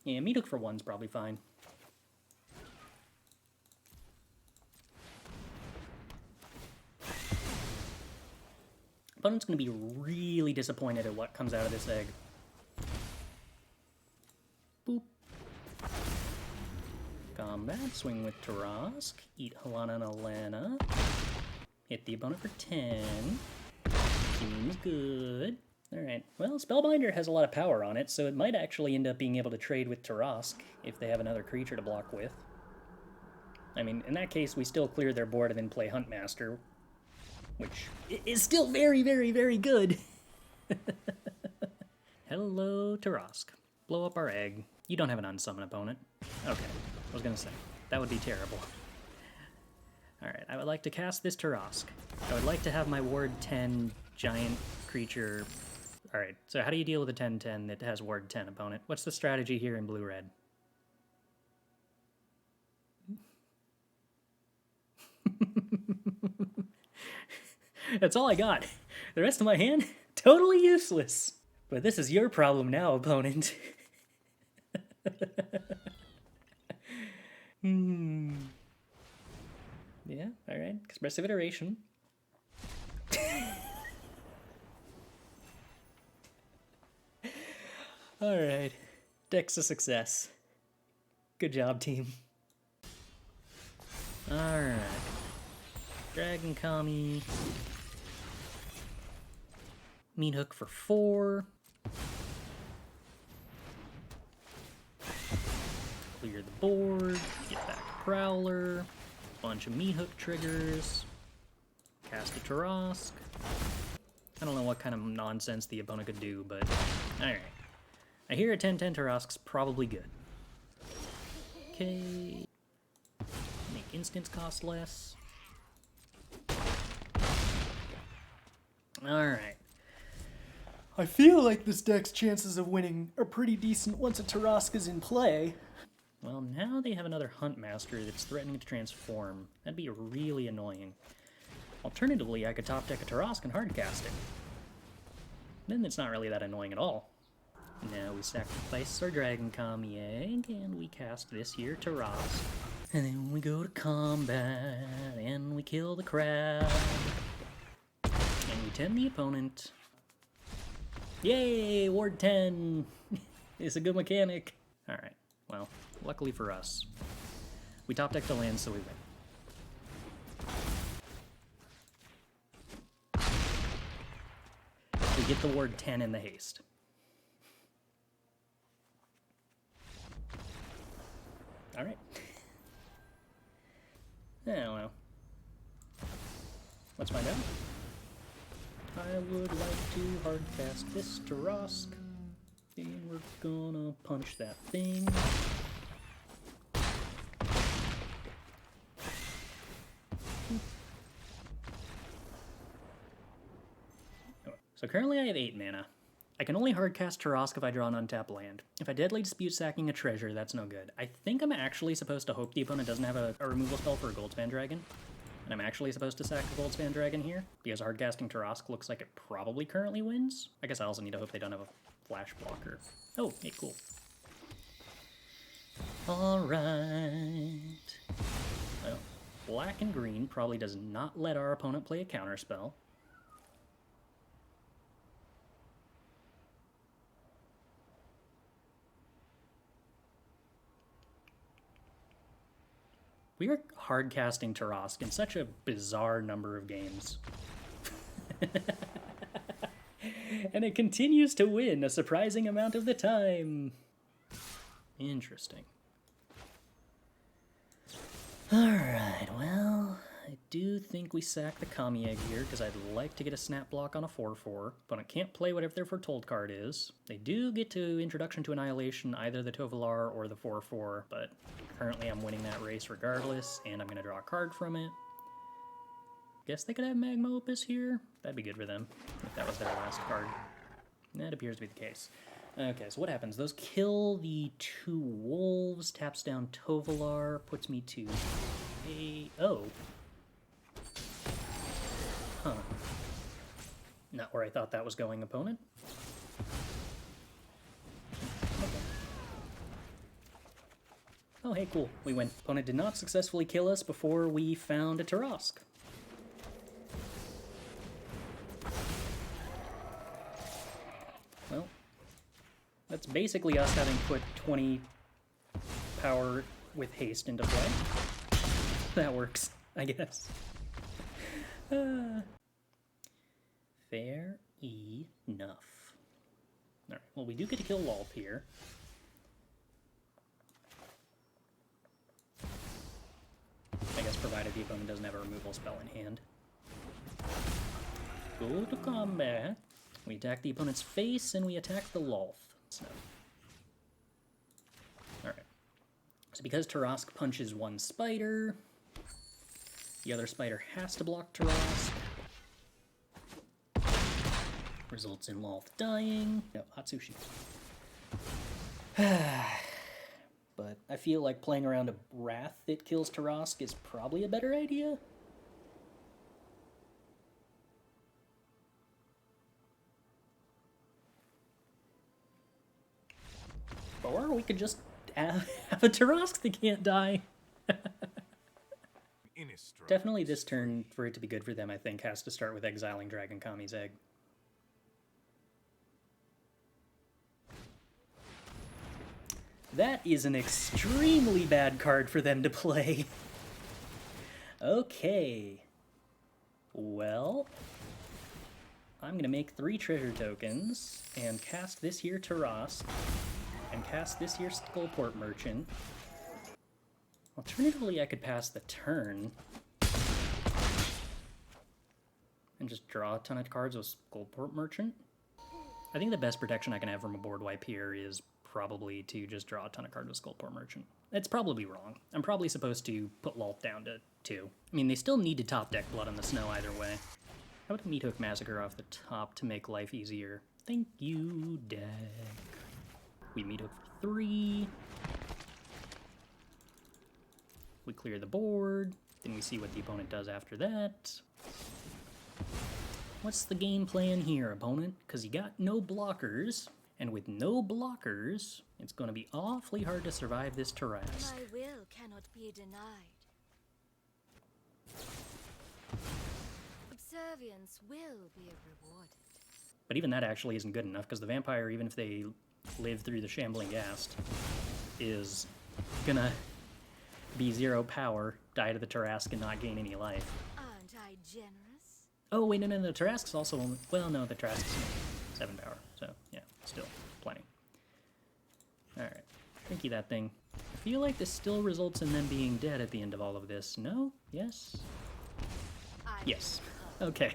Yeah, Meathook for 1's probably fine. Opponent's going to be really disappointed at what comes out of this egg. Boop. Combat, swing with Tarrasque, eat Halana and Alana. Hit the opponent for 10. Seems good. Alright, well, Spellbinder has a lot of power on it, so it might actually end up being able to trade with Tarrasque if they have another creature to block with. I mean, in that case, we still clear their board and then play Huntmaster, which is still very, very, very good. Hello, Tarrasque. Blow up our egg. You don't have an unsummon opponent. Okay, I was gonna say, that would be terrible. Alright, I would like to cast this Tarrasque. I would like to have my Ward 10 giant creature. Alright, so how do you deal with a 10-10 that has Ward 10 opponent? What's the strategy here in blue-red? That's all I got. The rest of my hand, totally useless. But this is your problem now, opponent. Yeah, alright. Expressive iteration. Alright. Deck's a success. Good job, team. Alright. Dragon-Kami. Meathook for 4. Clear the board. Get back to Prowler. Bunch of Meathook triggers. Cast a Tarrasque. I don't know what kind of nonsense the opponent could do, but alright. I hear a 10-10 Tarrasque's probably good. Okay. Make instants cost less. Alright. I feel like this deck's chances of winning are pretty decent once a Tarrasque is in play. Well, now they have another Huntmaster that's threatening to transform. That'd be really annoying. Alternatively, I could top deck a Tarrasque and hardcast it. Then it's not really that annoying at all. Now we sacrifice our Dragon-Kami egg, and we cast this here Tarrasque. And then we go to combat, and we kill the crab. And we tend the opponent. Yay! Ward 10! It's a good mechanic. Alright, well, luckily for us, we top decked a land, so we win. We get the Ward 10 in the haste. Alright. I don't know. Let's find out. I would like to hardcast this Tarrasque. And we're gonna punch that thing. So currently I have 8 mana. I can only hardcast Tarrasque if I draw an untapped land. If I Deadly Dispute sacking a treasure, that's no good. I think I'm actually supposed to hope the opponent doesn't have a removal spell for a Goldspan Dragon. And I'm actually supposed to sack the Goldspan Dragon here, because hardcasting Tarrasque looks like it probably currently wins. I guess I also need to hope they don't have a flash blocker. Oh, hey, cool. Alright. Well, black and green probably does not let our opponent play a counterspell. We are hardcasting Tarrasque in such a bizarre number of games. And it continues to win a surprising amount of the time. Interesting. Alright, well, I do think we sack the Kami Egg here, because I'd like to get a snap block on a 4-4, but I can't play whatever their Foretold card is. They do get to Introduction to Annihilation, either the Tovolar or the 4-4, but currently I'm winning that race regardless, and I'm going to draw a card from it. Guess they could have Magma Opus here? That'd be good for them, if that was their last card. That appears to be the case. Okay, so what happens? Those kill the 2 wolves, taps down Tovolar, puts me to a... oh. Huh. Not where I thought that was going, opponent. Okay. Oh, hey, cool. We win. Opponent did not successfully kill us before we found a Tarrasque. Well, that's basically us having put 20 power with haste into play. That works, I guess. Fair enough. Alright, well, we do get to kill Lolth here. I guess provided the opponent doesn't have a removal spell in hand. Go to combat. We attack the opponent's face, and we attack the Lolth. So. Alright. So because Tarrasque punches one spider, the other spider has to block Tarrasque. Results in Lolth dying. No, Atsushi. But I feel like playing around a Wrath that kills Tarrasque is probably a better idea. Or we could just have a Tarrasque that can't die. Definitely this turn, for it to be good for them, I think, has to start with exiling Dragon-Kami's egg. That is an extremely bad card for them to play. Okay. Well, I'm going to make 3 treasure tokens and cast this here Tarrasque and cast this here Skullport Merchant. Alternatively, I could pass the turn and just draw a ton of cards with Skullport Merchant. I think the best protection I can have from a board wipe here is probably to just draw a ton of cards with Skullport Merchant. It's probably wrong. I'm probably supposed to put Lolth down to 2. I mean, they still need to top deck Blood on the Snow either way. How about a Meathook Massacre off the top to make life easier? Thank you, deck. We Meathook for 3. We clear the board. Then we see what the opponent does after that. What's the game plan here, opponent? Because you got no blockers. And with no blockers, it's going to be awfully hard to survive this Tarrasque. My will cannot be denied. Observiance will be rewarded. But even that actually isn't good enough, because the vampire, even if they live through the Shambling Ghast, is gonna be 0 power, die to the Tarrasque, and not gain any life. Aren't I generous? Oh, wait, no, the Tarrasque's also only... Well, no, the Tarrasque's 7 power, so, yeah, still plenty. Alright, thank you, that thing. I feel like this still results in them being dead at the end of all of this. No? Yes? Yes. Okay.